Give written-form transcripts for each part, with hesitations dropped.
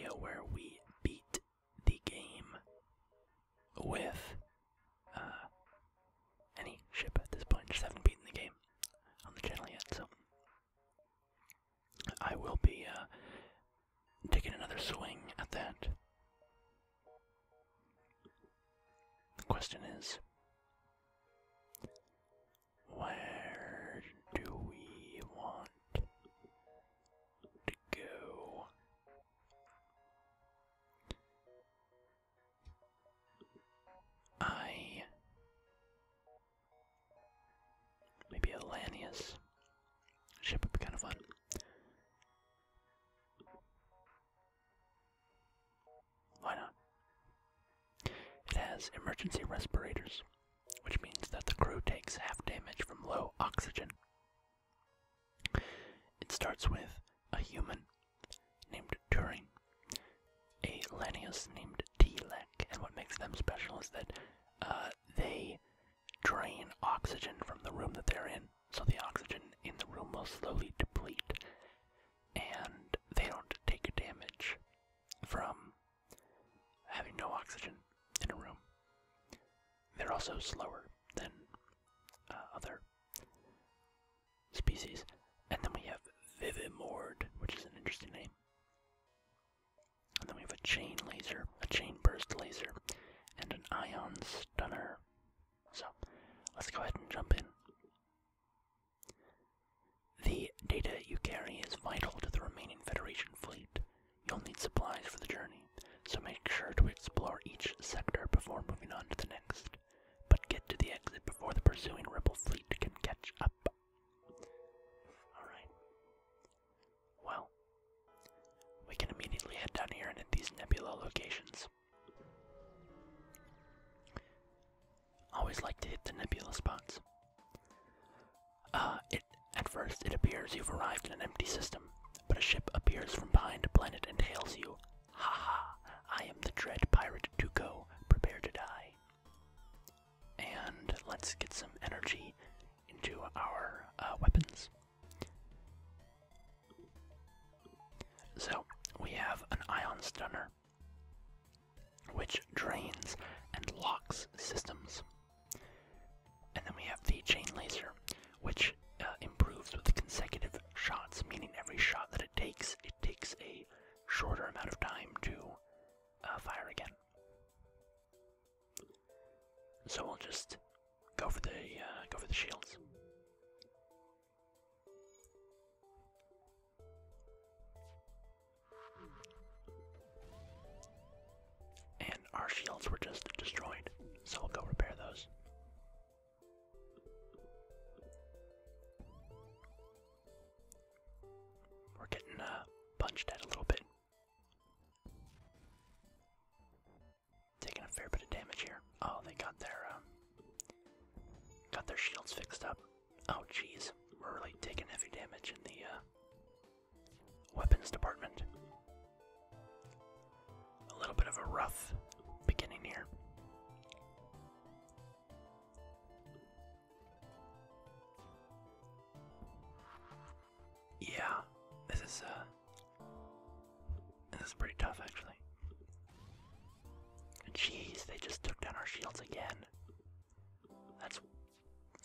know where we beat the game with any ship at this point. Just haven't beaten the game on the channel yet, so I will be taking another swing at that. The question is, where do we want to go? Maybe a Lanius ship would be kind of fun. Why not? It has emergency respirators, which means that the crew takes half damage from low oxygen. It starts with a human named Turing, a Lanius named T-Lek, and what makes them special is that they drain oxygen from the room that they're in, so the oxygen in the room will slowly deplete, and they don't take damage from having no oxygen in a room. They're also slower than other species. And then we have Vivimord, which is an interesting name. And then we have a chain laser, a chain burst laser, and an ion stunner. So, let's go ahead and jump in. The data you carry is vital to the remaining Federation fleet. You'll need supplies for the journey, so make sure to explore each sector before moving on to the next. But get to the exit before the pursuing Rebel fleet can catch up. Alright. Well, we can immediately head down here and hit these nebula locations. Always like to hit the nebula spots. At first, it appears you've arrived in an empty system, but a ship appears from behind a planet and hails you. Ha ha, I am the dread pirate Tuco, prepare to die. And let's get some energy into our weapons. So, we have an ion stunner, which drains and locks systems. And then we have the chain laser, which improves with consecutive shots, meaning every shot that it takes a shorter amount of time to fire again. So we'll just go for the shields. And our shields were just destroyed, so we'll go repair those. We're getting punched at a little bit. Taking a fair bit of damage here. Oh, they got their shields fixed up. Oh, jeez, we're really taking heavy damage in the weapons department. A little bit of a rough beginning here. Yeah, this is pretty tough actually. Jeez, they just took down our shields again.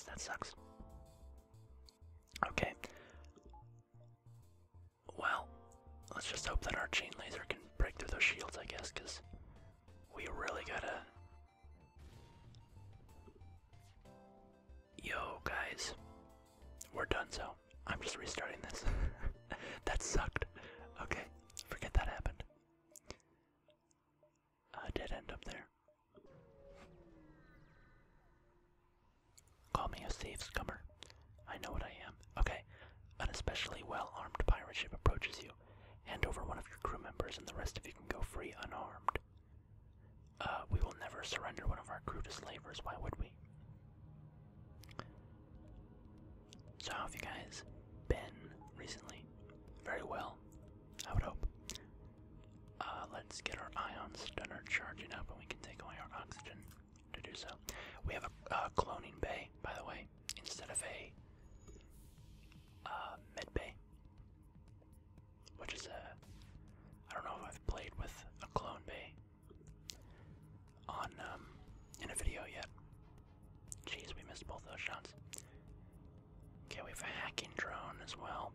That sucks. Okay. Well, let's just hope that our chain laser can break through those shields, I guess, because we really gotta... Yo, guys. We're done, so I'm just restarting this. That sucked. Okay, forget that happened. Dead end up there. Call me a safe scummer. I know what I am. Okay, an especially well-armed pirate ship approaches you. Hand over one of your crew members and the rest of you can go free unarmed. We will never surrender one of our crew to slavers, why would we? So how have you guys been recently? Very well, I would hope. Let's get our ion stunner charging up and we can take away our oxygen to do so. We have a cloning bay, by the way, instead of a med bay, which is I don't know if I've played with as well.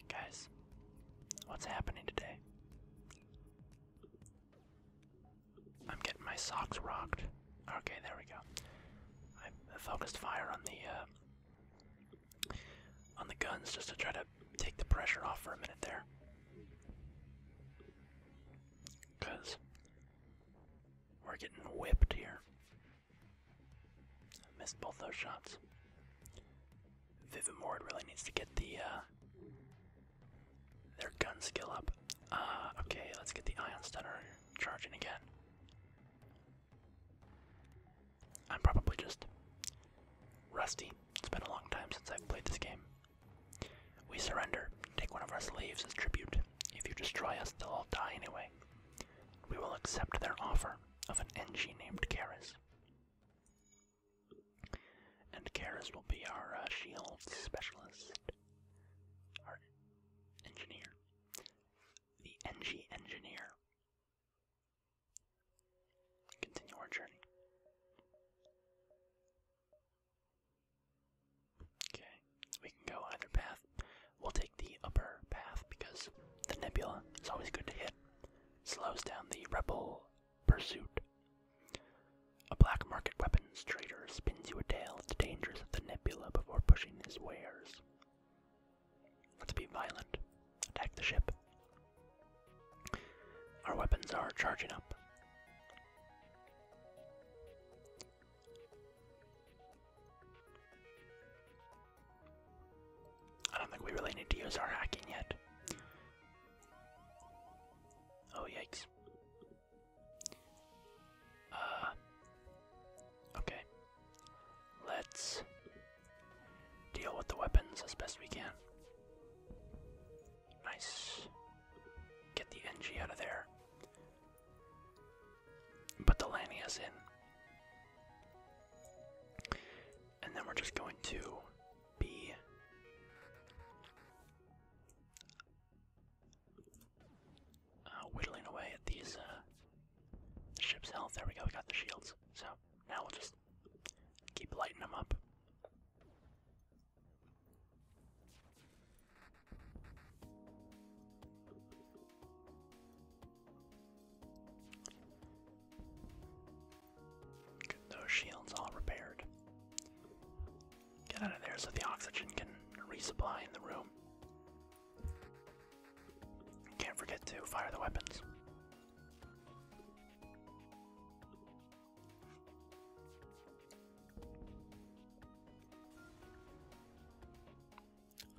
Guys, what's happening today? I'm getting my socks rocked. Okay, there we go. I focused fire on the guns just to try to take the pressure off for a minute there. Because we're getting whipped here. I missed both those shots. Vivimord really needs to get their gun skill up. Okay, let's get the Ion Stunner charging again. I'm probably just rusty. It's been a long time since I've played this game. We surrender. Take one of our slaves as tribute. If you destroy us, they'll all die anyway. We will accept their offer of an NG named Karis. And Karis will be our shield specialist. Our engineer. The NG engineer. Continue our journey. Okay, we can go either path. We'll take the upper path because the nebula is always good to hit. Slows down the rebel pursuit. A black market weapons trader spins you a tale of the dangers of the nebula before pushing his wares. Let's be violent. Attack the ship. Our weapons are charging up. I don't think we really need to use our hacking yet. Oh, yikes. Okay. Let's deal with the weapons as best we can. Nice. Get the NG out of there. Put the Lanius in. And then we're just going to be whittling away at these the ship's health. There we go, we got the shields. So now we'll just keep lighting them up. Get those shields all repaired. Get out of there so the oxygen can resupply in the room. Can't forget to fire the weapons.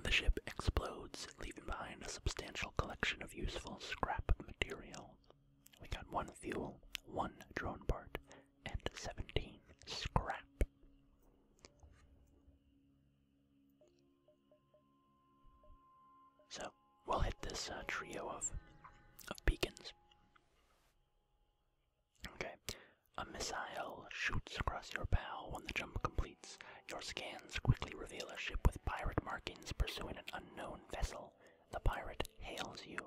The ship explodes, leaving behind a substantial collection of useful scrap material. We got 1 fuel, 1 drone part, and 17 scrap. So, we'll hit this trio of beacons. Okay. A missile shoots across your bow when the jump completes. Your scans quickly reveal a ship with pirate markings pursuing an unknown vessel. The pirate hails you.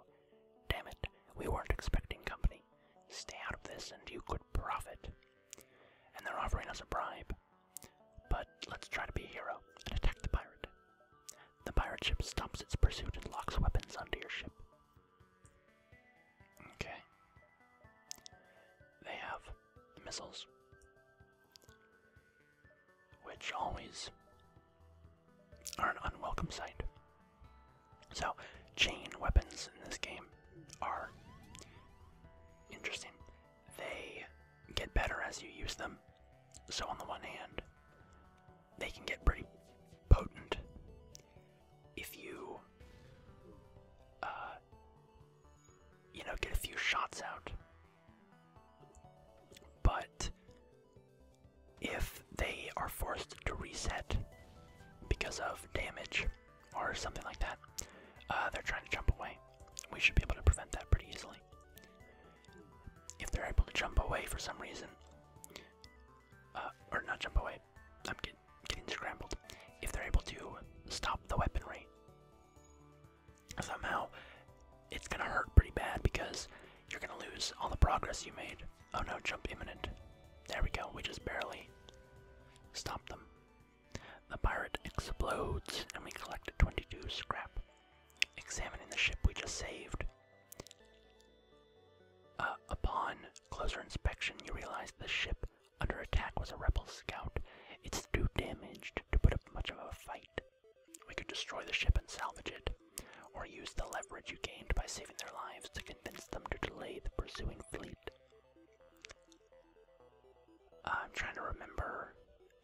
Damn it, we weren't expecting company. Stay out of this and you could profit. And they're offering us a bribe. But let's try to be a hero and attack the pirate. The pirate ship stops its pursuit and locks weapons onto your ship. Okay. They have missiles, which always are an unwelcome sight. So, chain weapons in this game are interesting. They get better as you use them. So on the one hand, they can get pretty potent if you, get a few shots out. But if they are forced to reset because of damage or something like that, they're trying to jump away. We should be able to prevent that pretty easily. If they're able to jump away for some reason, or not jump away, I'm getting scrambled. If they're able to stop the weaponry, somehow it's gonna hurt pretty bad because you're gonna lose lose all the progress you made. Oh no, jump imminent. There we go, we just barely stopped them. The pirate explodes, and we collected 22 scrap. Examining the ship we just saved. Upon closer inspection, you realize the ship under attack was a rebel scout. It's too damaged to put up much of a fight. We could destroy the ship and salvage it, or use the leverage you gained by saving their lives to convince them to delay the pursuing fleet. I'm trying to remember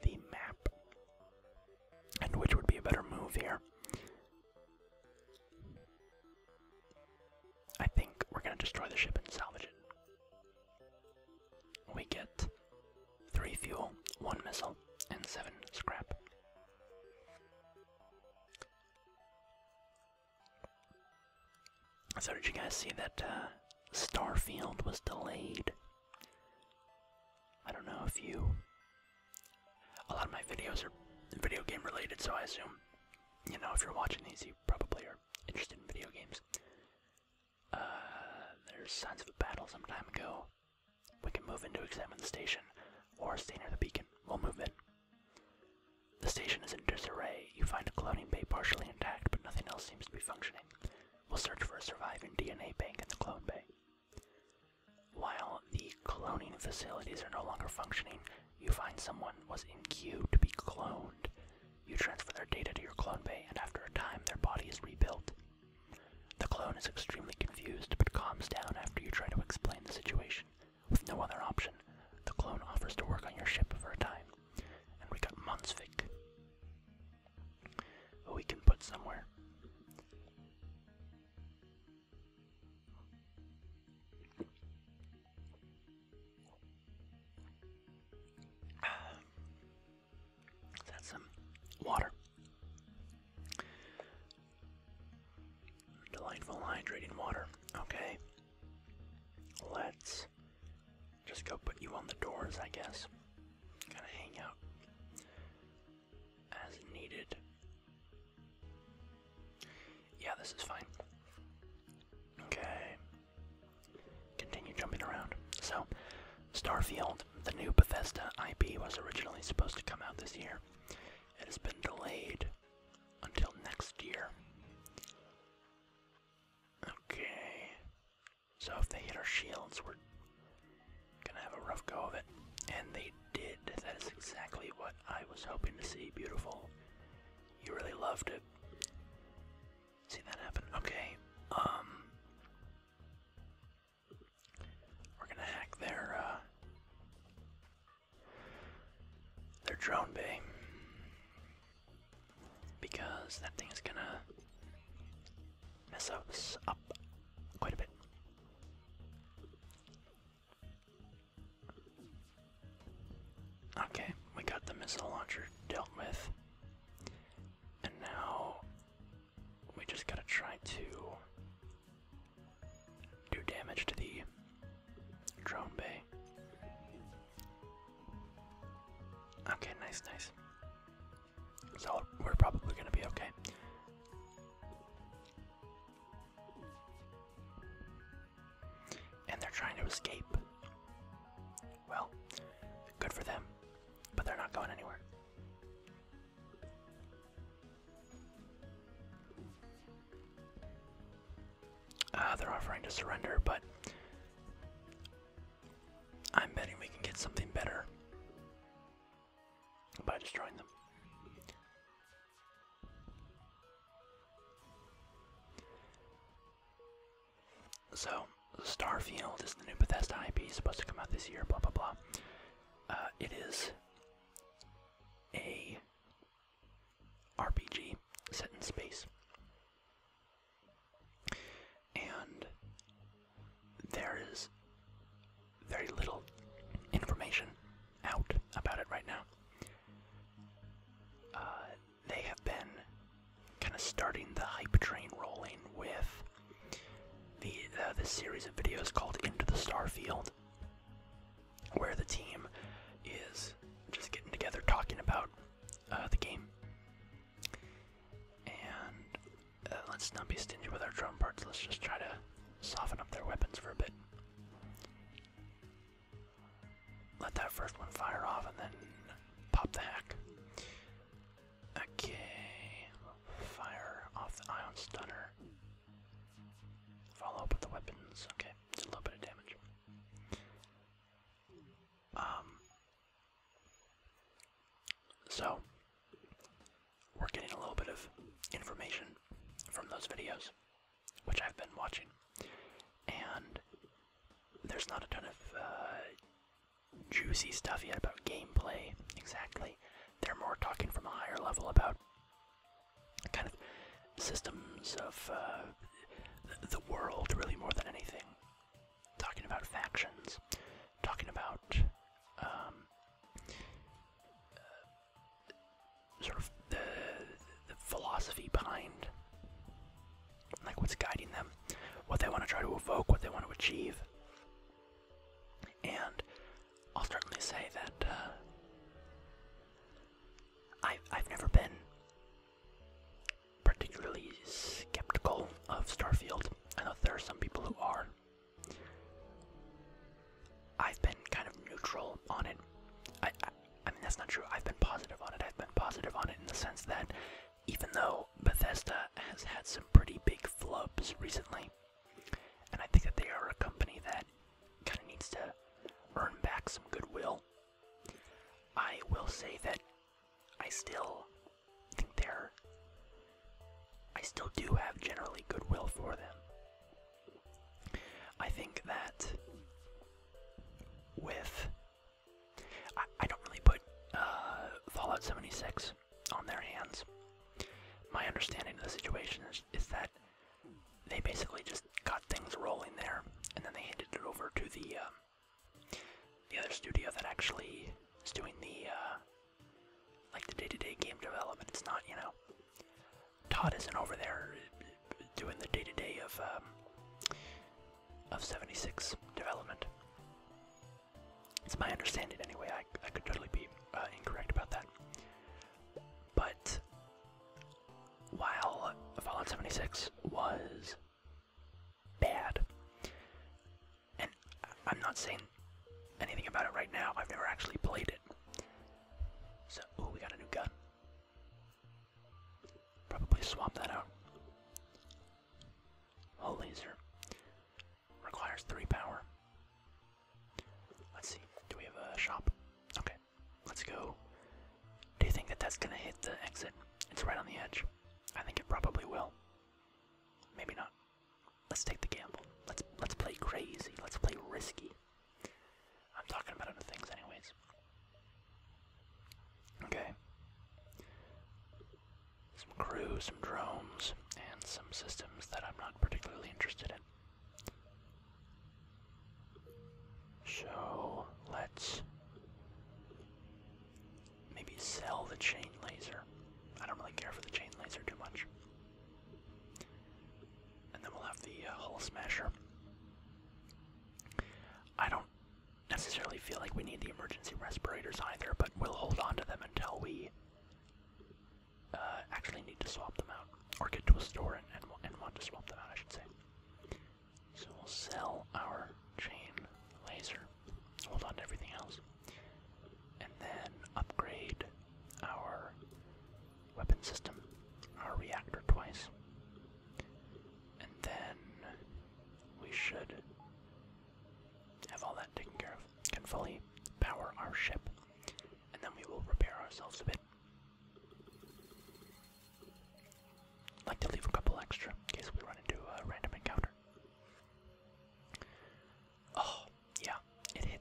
the map, and which would be a better move here. I think we're going to destroy the ship and salvage it. We get 3 fuel, 1 missile, and 7 scrap. So did you guys see that Starfield was delayed? I don't know if you... A lot of my videos are video game related, so I assume, you know, if you're watching these, you probably are interested in video games. There's signs of a battle some time ago. We can move in to examine the station, or stay near the beacon. We'll move in. The station is in disarray. You find a cloning bay partially intact, but nothing else seems to be functioning. We'll search for a surviving DNA bank in the clone bay. While the cloning facilities are no longer functioning, you find someone was in queue to be cloned. You transfer their data to your clone bay, and after a time, their body is rebuilt. The clone is extremely confused, but calms down after you try to explain the situation. With no other option, the clone offers to work on your ship for a time. And we got Monsvik, who we can put somewhere. That's some water. Delightful hydrating water. Okay. Let's just go put you on the doors, I guess. Kind of hang out as needed. Yeah, this is fine. Okay. Continue jumping around. So, Starfield, the new Bethesda IP, was originally supposed to come out this year. It has been delayed until next year. Okay. So if they hit our shields, we're gonna have a rough go of it. And they did. That is exactly what I was hoping to see. Beautiful. You really love to see that happen. Okay. We're gonna hack their drone bay, because that thing is gonna mess us up quite a bit. Okay, we got the missile launcher dealt with, and now we just gotta try to do damage to the drone bay. Okay, nice, nice. So we're probably gonna be okay. And they're trying to escape. Well, good for them, but they're not going anywhere. They're offering to surrender, but I'm betting we can get something better by destroying them. So, Starfield is the new Bethesda IP, supposed to come out this year, blah blah blah. It is a RPG set in space. And there is very little information out about it right now. They have been kind of starting the hype train rolling with this series of videos called Into the Starfield, where the team is just getting together talking about the game. And let's not be stingy with our drone parts. Let's just try to soften up their weapons for a bit. let that first one fire off and then pop the hack. Okay, fire off the ion stunner. Follow up with the weapons. Okay, it's a little bit of damage. So we're getting a little bit of information from those videos, which I've been watching, and there's not a ton of juicy stuff yet about gameplay exactly. They're more talking from a higher level about kind of systems of the world, really, more than anything. Talking about factions, talking about sort of the philosophy behind, like, what's guiding them, what they want to try to evoke, what they want to achieve. And I'll certainly say that I've never been particularly skeptical of Starfield. I know there are some people who are. I've been kind of neutral on it. I mean, that's not true. I've been positive on it. I've been positive on it in the sense that even though Bethesda has had some pretty big flubs recently, and I think that they are a company that kind of needs to earn back some goodwill, I will say that I still think I still do have generally goodwill for them. I think that with I don't really put Fallout 76 on their hands. My understanding of the situation is that they basically just got things rolling there, and then they handed it over to the other studio that actually is doing the like the day-to-day game development. It's not, Todd isn't over there doing the day-to-day of 76 development. It's my understanding anyway. I could totally be incorrect about that. But while Fallout 76 was bad, and I'm not saying anything about it right now, I've never actually played it. So, ooh, we got a new gun. Probably swap that out. Hull laser. Requires 3 power. Let's see, do we have a shop? Okay, let's go. Do you think that that's gonna hit the exit? It's right on the edge. I think it probably will. Maybe not. Let's take the gamble. Let's play crazy. Let's play risky. I'm talking about other things anyways. Okay. Some crew, some drones, and some systems that I'm not particularly interested in. So, let's maybe sell the chain laser. I don't really care for the chain laser too much. And then we'll have the hull smasher. I don't necessarily feel like we need the emergency respirators either, but we'll hold on to them until we actually need to swap them out. Or get to a store and want to swap them out, I should say. So we'll sell our chain laser. Hold on to everything else. And then upgrade our weapon system, our reactor twice. And then we should have all that taken care of. Can fully power our ship. And then we will repair ourselves a bit. Like to leave a couple extra in case we run into a random encounter. Oh, yeah, it hit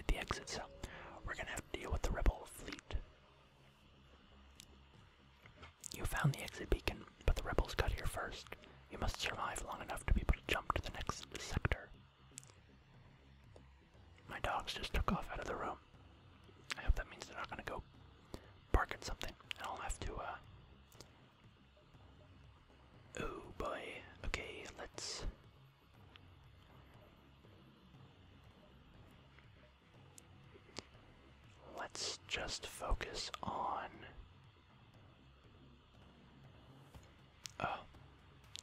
the exit, so we're gonna have to deal with the rebel fleet. You found the exit beacon, but the rebels got here first. You must survive long enough to be able to jump to the next sector. My dogs just took off out of the room. I hope that means they're not gonna go bark at something, and I'll have to, oh boy. Okay, let's just focus on... Oh,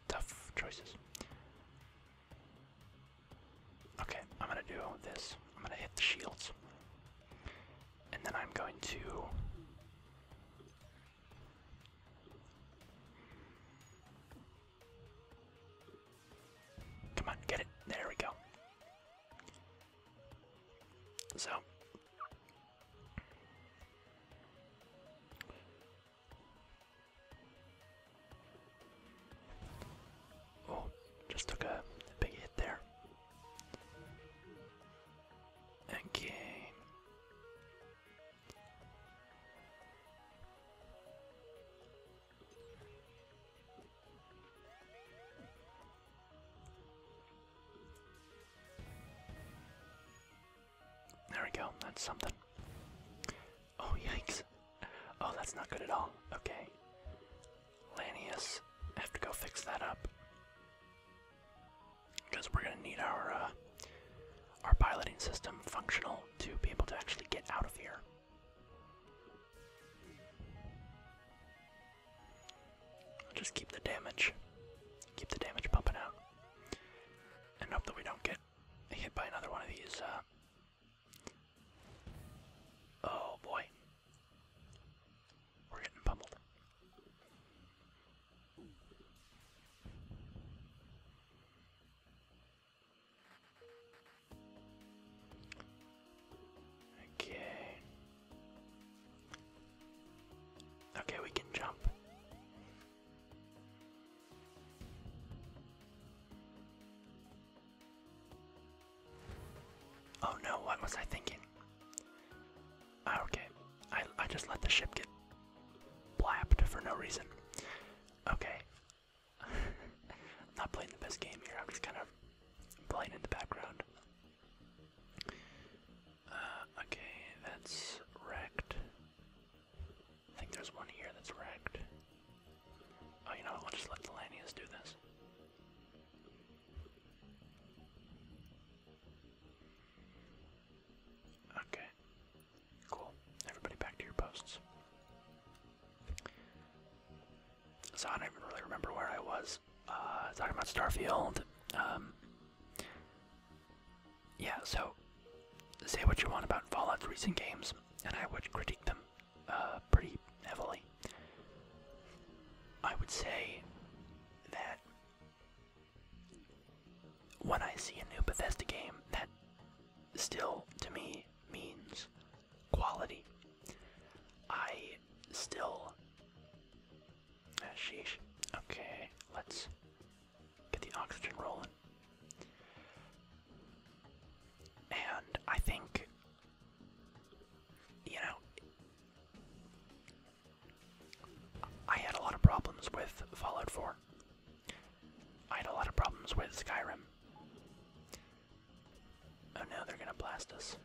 tough choices. Okay, I'm gonna do this. I'm gonna hit the shields. And then I'm going to... Come on, get it. There we go. So... Oh, just took a big hit there. Okay. There we go, that's something. Oh, yikes. Oh, that's not good at all. Okay. Lanius, I have to go fix that up. Because we're gonna need our piloting system functional to be able to actually get out of here. Just keep the damage pumping out. And hope that we don't get hit by another one of these, oh boy. We're getting pummeled. Okay. Okay, we can jump. Oh no, what was I thinking? Okay, I just let the ship get blapped for no reason. Okay. Not playing the best game here, I'm just kind of playing in the background. Okay, that's wrecked. I think there's one here that's wrecked. Oh, you know what, I'll just let the Lanius do this. Okay. Cool. Everybody back to your posts. So I don't even really remember where I was. Talking about Starfield. Yeah, so say what you want about Fallout's recent games, and I would critique them pretty heavily. I would say that when I see a new Bethesda game, that still, to me, means quality. I still... sheesh. Okay, let's get the oxygen rolling. And I think, you know, I had a lot of problems with Fallout 4. I had a lot of problems with Skyrim. Oh no, they're gonna blast us.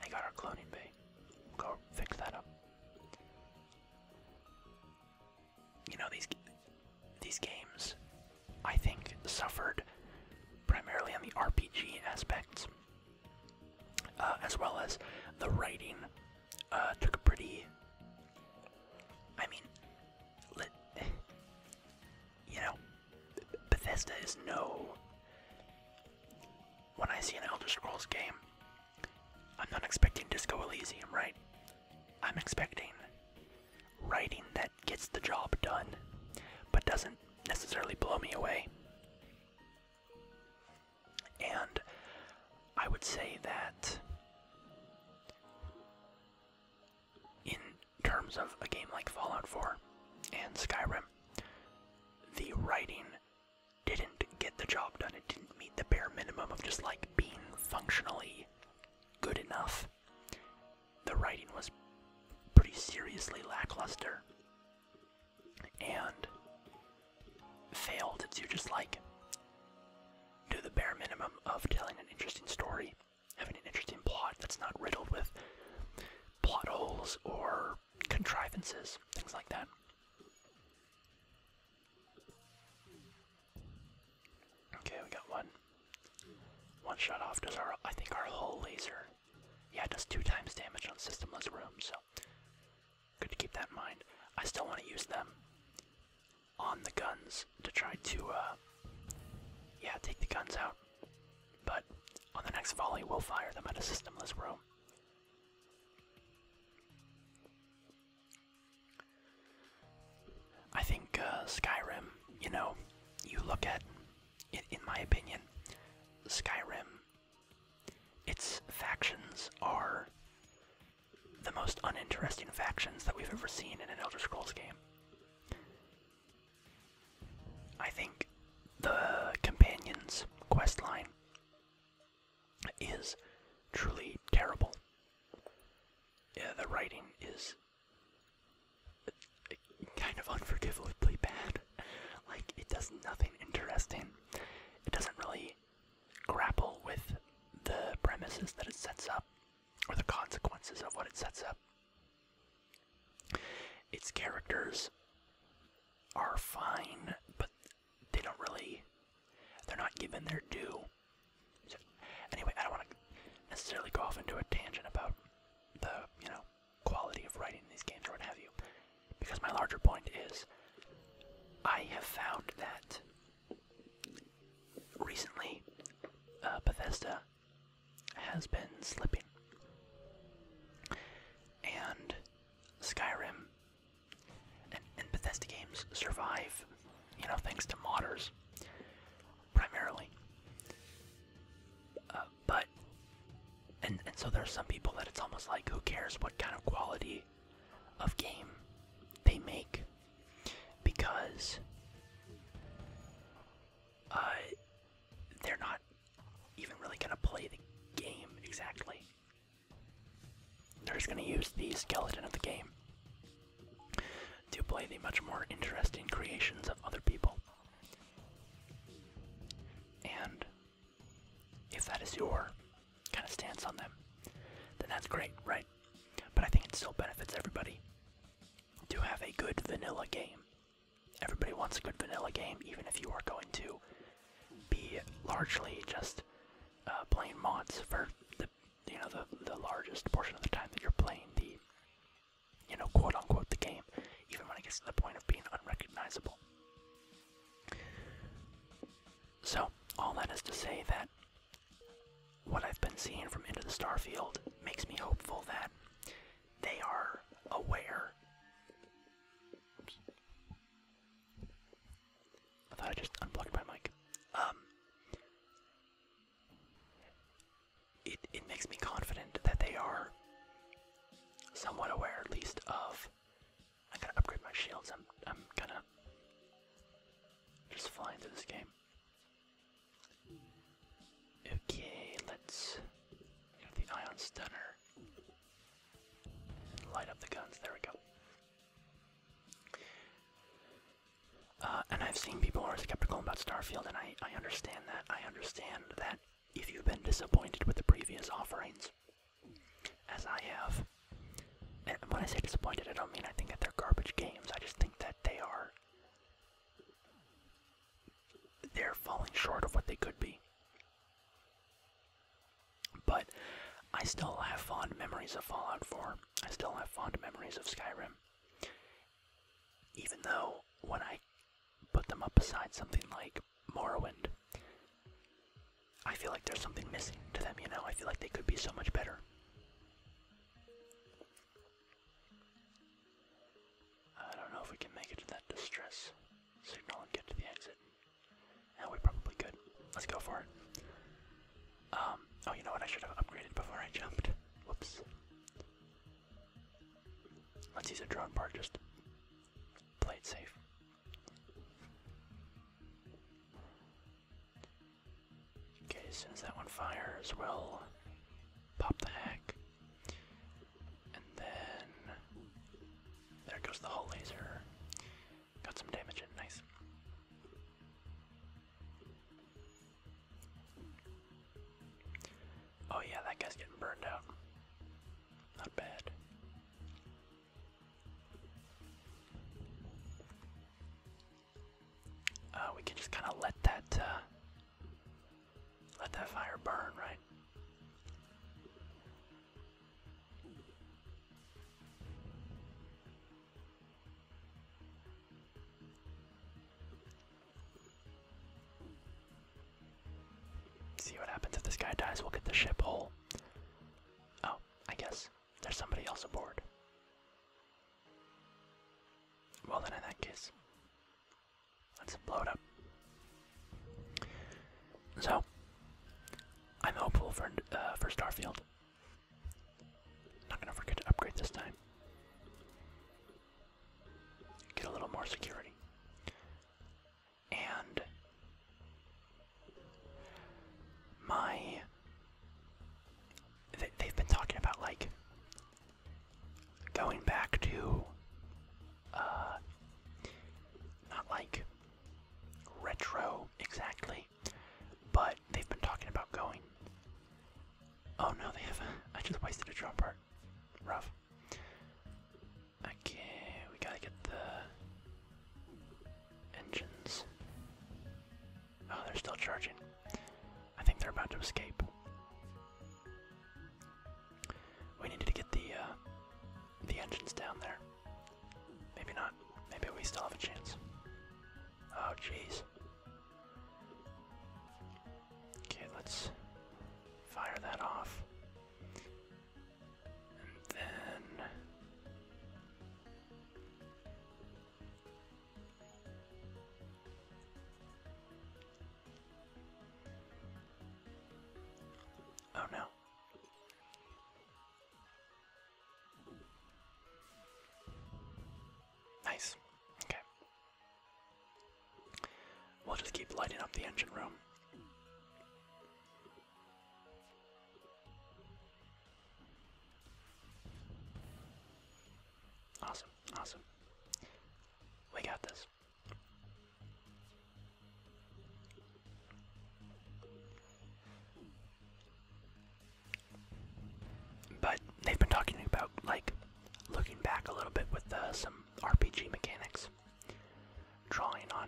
They got our cloning bay. We'll go fix that up. You know, these games, I think, suffered primarily on the RPG aspects, as well as the writing took a pretty, I mean, you know, Bethesda is no, when I see an Elder Scrolls game, I'm not expecting Disco Elysium, right? I'm expecting writing that gets the job done, but doesn't necessarily blow me away. And I would say that in terms of a game like Fallout 4 and Skyrim, the writing didn't get the job done. It didn't meet the bare minimum of just like being functionally good enough. The writing was pretty seriously lackluster and failed to just like do the bare minimum of telling an interesting story, having an interesting plot that's not riddled with plot holes or contrivances, things like that. Okay, we got one shot off. Does our, I think our hull laser, yeah, it does 2 times damage on systemless rooms, so good to keep that in mind. I still want to use them on the guns to try to, yeah, take the guns out. But on the next occasionally will fire them at a systemless room. I think Skyrim, you know, you look at, in my opinion, Skyrim, its factions are the most uninteresting factions that we've ever seen in an Elder Scrolls game. I think the Companions questline is truly terrible. Yeah, the writing is kind of unforgivably bad. Like, it does nothing interesting. It doesn't really grapple with the premises that it sets up, or the consequences of what it sets up. Its characters are fine, but they don't really, they're not given their due. So, anyway, I don't want to necessarily go off into a tangent about the, quality of writing in these games or what have you, because my larger point is, I have found that recently, Bethesda has been slipping, and Skyrim and Bethesda games survive, thanks to modders, primarily. And so there's some people that it's almost like, who cares what kind of quality of game they make, because they're not even really going to play the game exactly. They're just going to use the skeleton of the game to play the much more interesting creations of other people. And if that is your kind of stance on them, then that's great, right? But I think it still benefits everybody to have a good vanilla game. Everybody wants a good vanilla game, even if you are going to be largely just playing mods for the largest portion of the time that you're playing the, quote unquote the game, even when it gets to the point of being unrecognizable. So, all that is to say that what I've been seeing from Into the Starfield makes me hopeful that they are aware. Oops. I thought I just unplugged my mic. It makes me confident that they are somewhat aware, at least, of. I gotta upgrade my shields. I'm gonna just flying through this game. Okay, let's get the ion stunner. Light up the guns. There we go. And I've seen people who are skeptical about Starfield, and I understand that. I understand that if you've been disappointed with the previous offerings, as I have, and when I say disappointed, I don't mean I think that they're garbage games. I just think that they're falling short of what they could be. But I still have fond memories of Fallout 4. I still have fond memories of Skyrim. Even though when I put them up beside something like Morrowind, I feel like there's something missing to them, I feel like they could be so much better. I don't know if we can make it to that distress signal and get to the exit. Yeah, we probably could. Let's go for it. Oh, you know what? I should have upgraded before I jumped. Whoops. Let's use a drone part, just play it safe. Okay, as soon as that one fires, we'll pop the hack. And then there goes the whole laser. Got some damage in, nice. Oh yeah, that guy's getting burned out. Not bad. We can just kind of let that fire burn, right? see what happens if this guy dies. We'll get the ship whole. Oh, I guess there's somebody else aboard. Well then, in that case, let's blow it up. So, I'm hopeful for Starfield. Not gonna forget to upgrade this time. Get a little more security. And they've been talking about like going back to not like retro exactly, but they've been talking about going. Oh no, they have. I just wasted a drone part. Rough. Okay, we gotta get the engines. Oh, they're still charging. I think they're about to escape. We needed to get the engines down there. Maybe not. Maybe we still have a chance. Oh, jeez. Okay, let's fire that off. And then oh no. Nice. Okay. We'll just keep lighting up the engine room. Awesome, awesome. We got this. But they've been talking about, like, looking back a little bit with some RPG mechanics. Drawing on,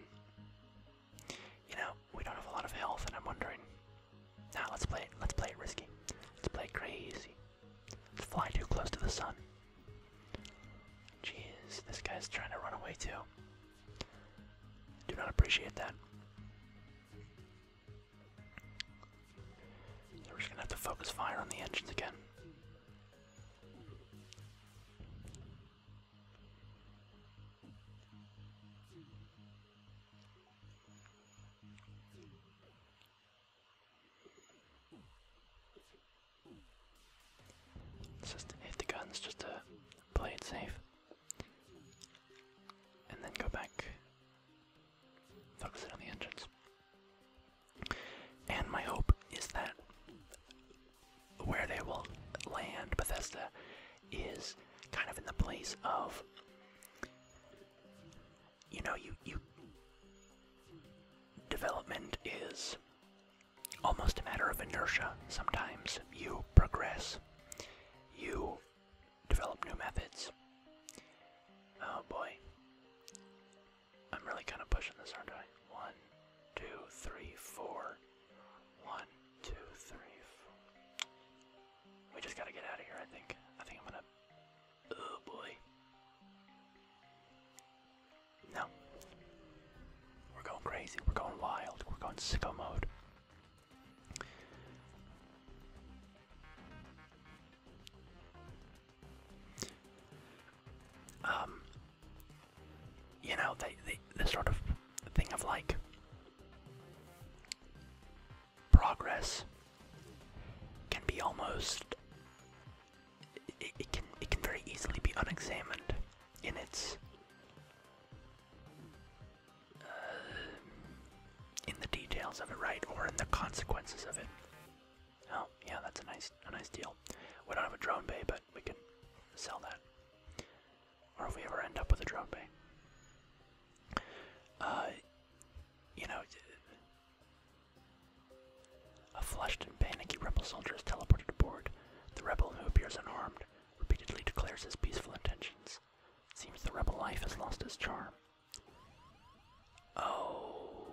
you know, we don't have a lot of health, and I'm wondering, now let's play it risky. Let's play it crazy. Let's fly too close to the sun. Jeez, this guy's trying to run away too. Do not appreciate that. So we're just gonna have to focus fire on the engines again. Let's just hit the guns just to play it safe. And then go back, focus it on the engines. And my hope is that where they will land, Bethesda, is kind of in the place of, you know, you development is almost a matter of inertia. Sometimes you progress, you develop new methods. Oh boy. I'm really kind of pushing this, aren't I? 1, 2, 3, 4. 1, 2, 3, 4. We just gotta get out of here, I think. I think I'm gonna... Oh boy. No. We're going crazy. We're going wild. We're going sicko mode. You know, the sort of thing of like progress can be almost it can very easily be unexamined in its in the details of it, right, or in the consequences of it. Oh yeah, that's a nice deal. We don't have a drone bay, but we can sell that. Or if we ever end up with a drone bay. You know, a flushed and panicky rebel soldier is teleported aboard. The rebel, who appears unarmed, repeatedly declares his peaceful intentions. It seems the rebel life has lost its charm. Oh.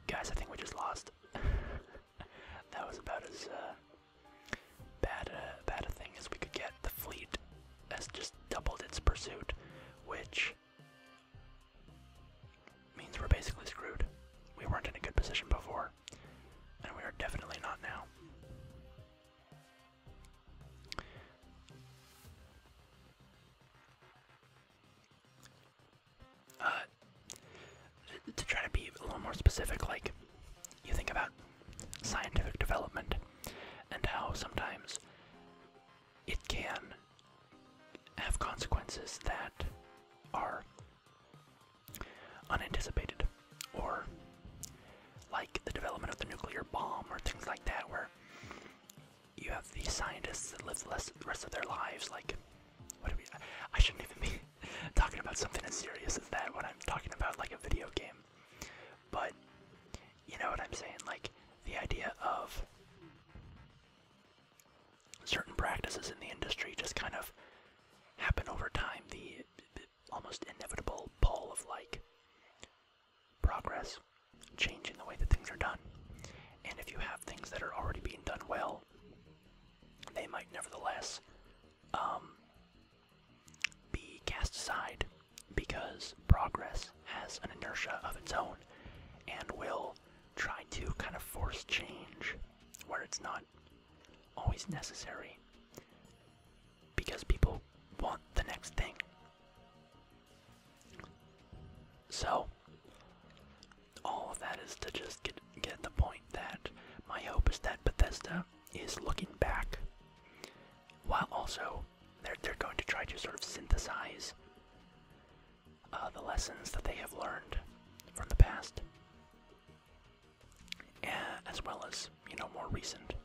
Guys, I think we just lost. That was about as bad a thing as we could get. The fleet has just doubled its pursuit, which means we're basically screwed. more specific, like you think about scientific development and how sometimes it can have consequences that are unanticipated, or like the development of the nuclear bomb or things like that, where you have these scientists that live the rest of their lives, like, I shouldn't even be talking about something as serious as that when I'm talking about like a video game, but you know what I'm saying, like the idea of certain practices in the industry just kind of happen over time, the almost inevitable pull of like progress, changing the way that things are done. And if you have things that are already being done well, they might nevertheless be cast aside because progress has an inertia of its own and will try to kind of force change where it's not always necessary because people want the next thing. So all of that is to just get the point that my hope is that Bethesda is looking back, while also they're going to try to sort of synthesize the lessons that they have learned from the past, as well as, you know, more recent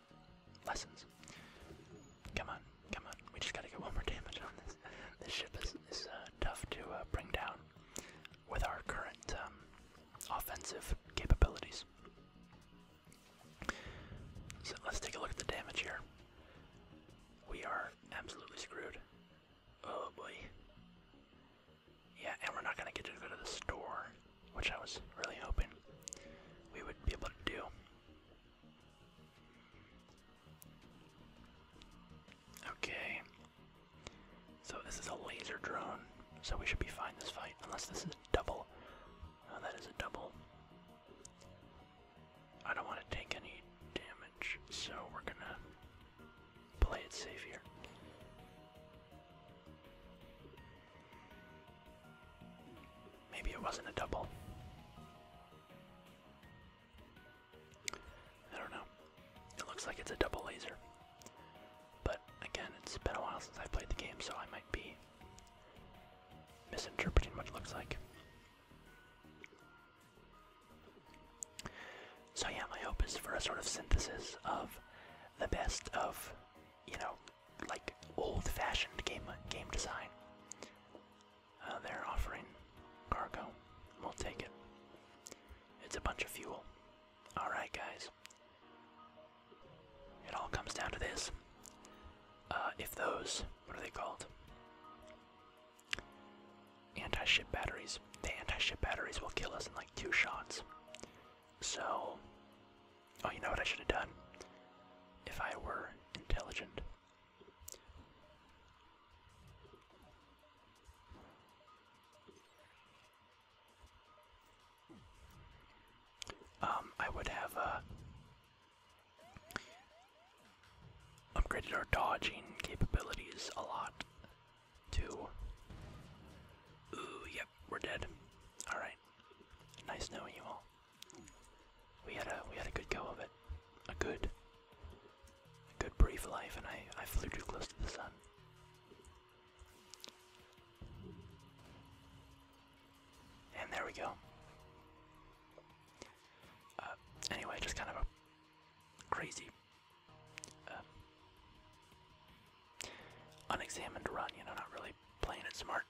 lessons. Come on, come on. We just gotta get one more damage on this. This ship is tough to bring down with our current offensive capabilities. So let's take a look at the damage here. We are absolutely screwed. Oh boy. Yeah, and we're not gonna get to go to the store, which I was really hoping we would be able to do. Okay. So this is a laser drone, so we should be fine this fight, unless this is a double. Oh, that is a double. I don't want to take any damage, so we're gonna play it safe here. Maybe it wasn't a double. I don't know. It looks like it's a double laser. But again, it's been a while since I played the game, so I might be misinterpreting what it looks like. So yeah, my hope is for a sort of synthesis of the best of, you know, like old-fashioned game design. They're offering cargo. We'll take it. It's a bunch of fuel. Alright, guys. It all comes down to this. If those, what are they called? Anti-ship batteries. The anti-ship batteries will kill us in like 2 shots. So, oh, you know what I should have done? If I were intelligent. I would have upgraded our dodging capabilities a lot to. Ooh, yep, we're dead. All right, nice knowing you all. We had a good go of it, a good brief life, and I flew too close to the sun. And there we go. Anyway, just kind of a crazy, unexamined run, you know, not really playing it smart.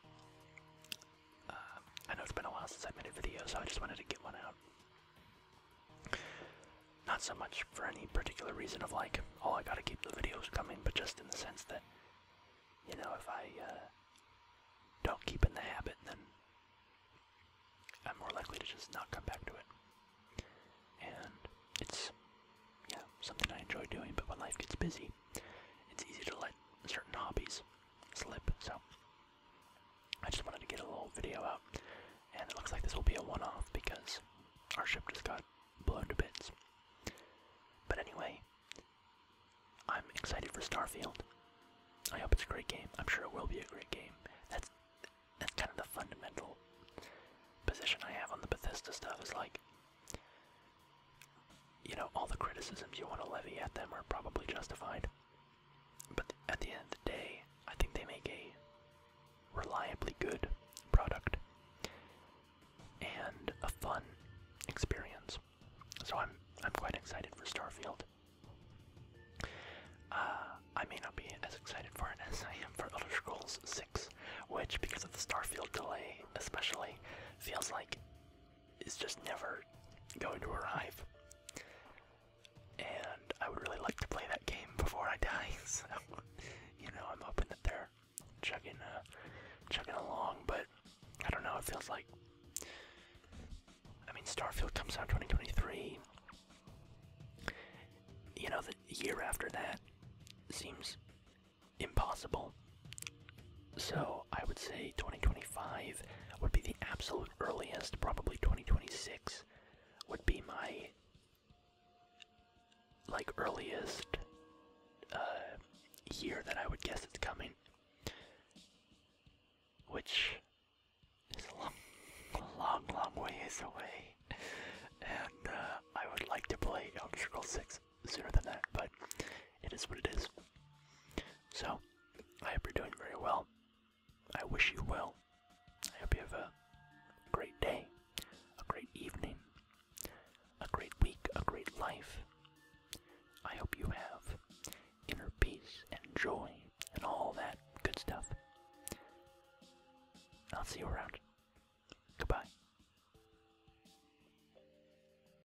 I know it's been a while since I made a video, so I just wanted to get one out. Not so much for any particular reason of like, oh, I gotta keep the videos coming, but just in the sense that, you know, if I don't keep in the habit, then I'm more likely to just not come back to it. And it's, yeah, something I enjoy doing, but when life gets busy, it's easy to let certain hobbies slip, so I just wanted to get a little video out, and it looks like this will be a one-off because our ship just got blown to bits. But anyway, I'm excited for Starfield. I hope it's a great game. I'm sure it will be a great game. That's kind of the fundamental position I have on the Bethesda stuff, is like, you know, all the criticisms you want to levy at them are probably justified. But at the end of the day, I think they make a reliably good product and a fun experience. So I'm quite excited for Starfield. I may not be as excited for it as I am for Elder Scrolls 6, which, because of the Starfield delay especially, feels like it's just never going to arrive. And I would really like to play that game before I die, so, you know, I'm hoping that they're chugging along, but I don't know, it feels like, I mean, Starfield comes out 2023, you know, the year after that seems impossible, so I would say 2025 would be the absolute earliest. Probably 2026 would be my, like, earliest year that I would guess it's coming, which is a long ways away, and I would like to play Elder Scrolls 6 sooner than that, but it is what it is. So, I hope you're doing very well. I wish you well. I hope you have a great day, a great evening, a great week, a great life. I hope you have inner peace and joy and all that good stuff. I'll see you around.